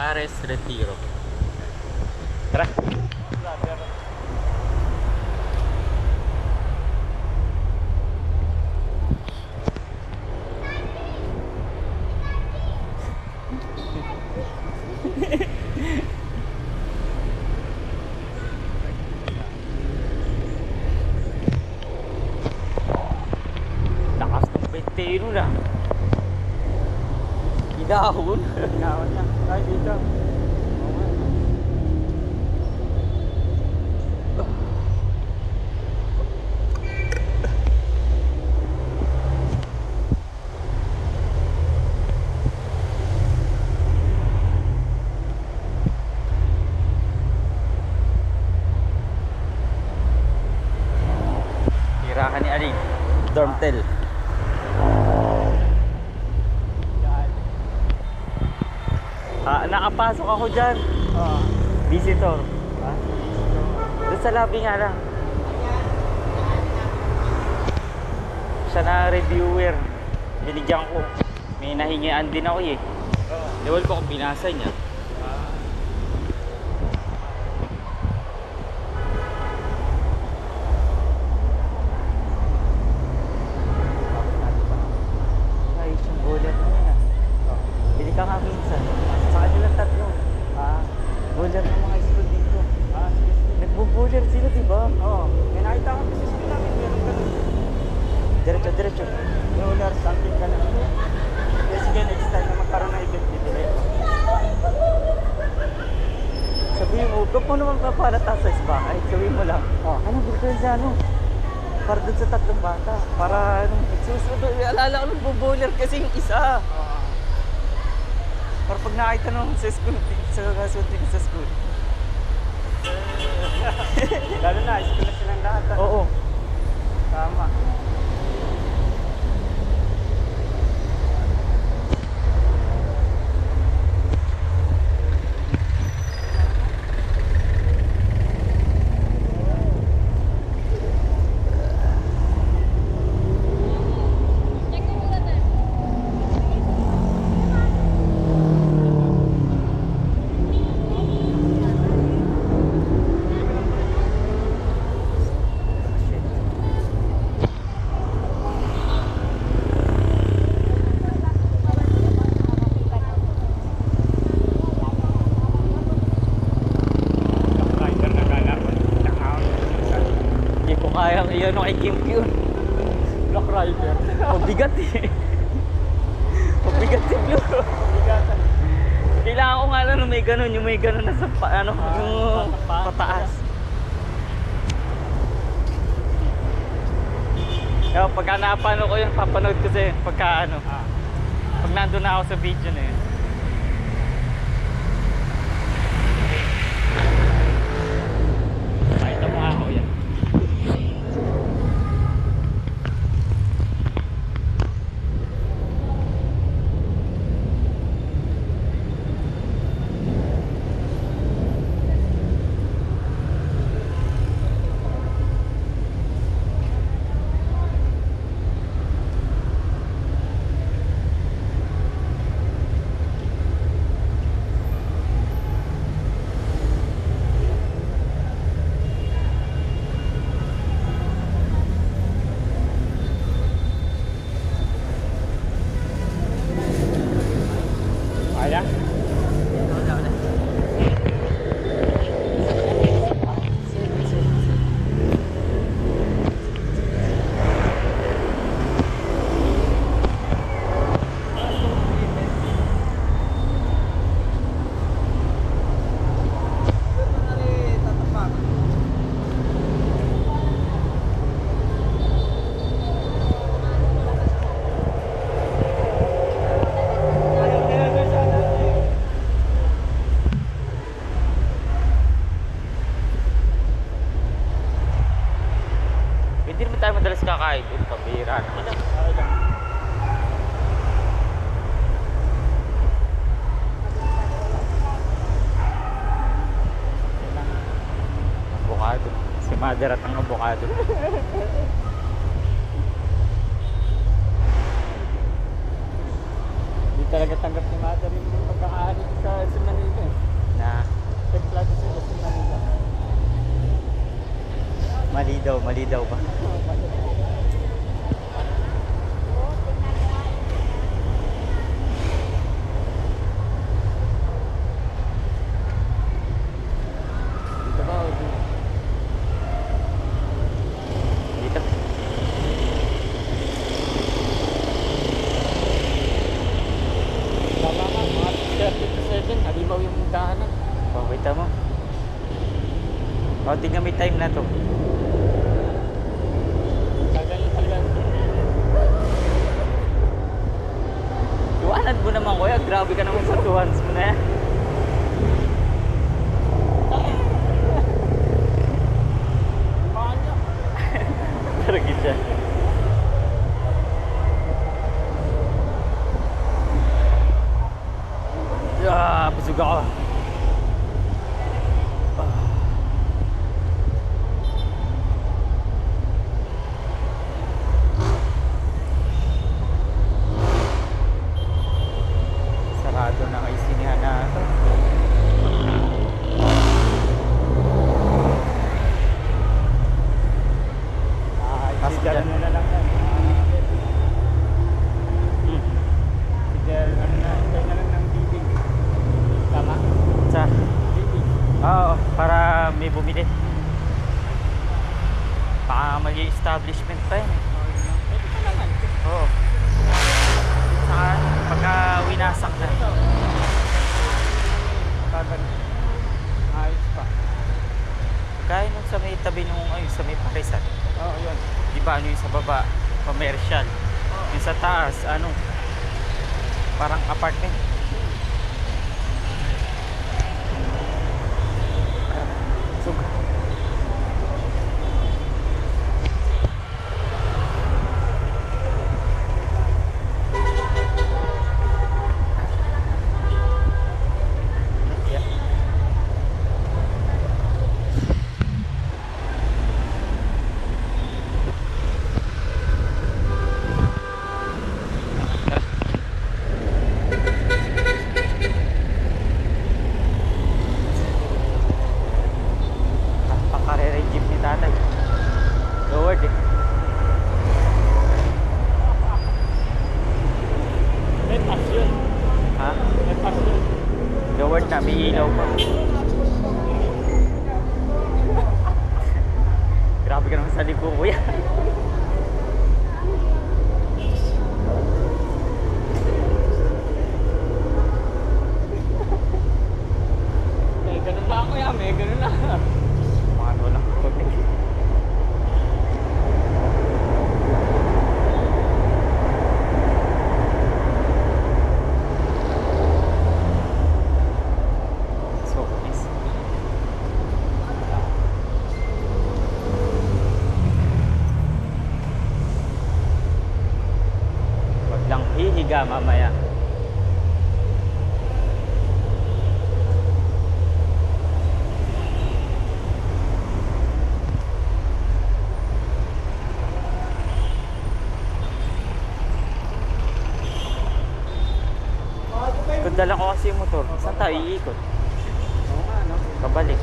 Pares Retiro. Tara. Lakas ng bentero na. Inahon. Inahon niya. Ay, dito. Tirahan ni Aling. Dormtel. Nakapasok ako dyan. Visitor. Doon sa lobby nga lang. Siya na reviewer. Binigyan ko. May nahingian din ako eh. Dewal ko kung binasa niya. Ay, isang bullet na yun ah. Bili ka nga minsan. Sa kanilang tatlo. Bullet ng mga school dito. Nagbo-bullet sila, diba? Oo. May nakita ko kasi sila namin. Meron ka nun. Diretso, diretso. Roller, something ka na. Kaya sige, next time na magkaroon ng event, bibili. Sabihin mo, huwag mo naman papalata sa bahay. Sabihin mo lang, anong bilhin sa ano? Para dun sa tatlong bata. Para anong susunod. Alala ko nung bubuller kasi yung isa. Para pag nakita nung sa school, sa kasunod sa school. Lalo na, school na silang lahat. Oo. Tama. Kayang iyan no kay Kim yun. Black Rider. Mabigat eh. Mabigat si Blue. Bigatan. Kailangan ko nga lang na may ganun, yung may ganun na sa ano, yung pataas. Kaya pagka napano ko yun, papanood ko sa'yo pagka ano. Pag nandun na ako sa video na yun. Pakita mo nga ako yan. Kaya? Hindi naman tayo madalas kakain doon, pambihira naman. Avocado. Si Mother at ang avocado. Hindi talaga tanggap ni Mother yung pagkakaano sa sa Manila eh. Na Templado sila sa Manila. mali daw ba? Dito ba o dito? Dito. Tama nga, mga 30 to 7, halimaw yung daanan. Oh, wait mo. Oh, tingnan mo yung time na to. Gagaling sila. Iwanan mo naman kuya, grabe ka naman sa tuwans mo na yan. Mahal niya. Taragin siya. Busog ako. Sarado na kay sinihan na ito. Pasok Sigara dyan. na lang yan. Sigara na, hintay na lang ng bidding. Tama? Sa? Bidding. Oo, para may bumili. Baka mag-establishment pa yun eh. Pwede ka naman. Oo. Saka pagka winasak na. Parang ayos pa. Kaya nung sa may tabi nung sa may Parisan. Oo, yun. Di ba ano yung sa baba, commercial. Yung sa taas, parang apartment. So, yeah. Pakarere jeep ni tatay. Lowered eh. May pass yun. Ha? May pass yun. Lowered na, may ilaw pa. Grabe ka naman sa ligo, kuya. May ganun na ako yan. May ganun na. Mga walang tubig. So, nice. Wag lang hihiga mamaya. Kung dala ko kasi yung motor, saan tayo iikot? Oo nga, no? Pabalik.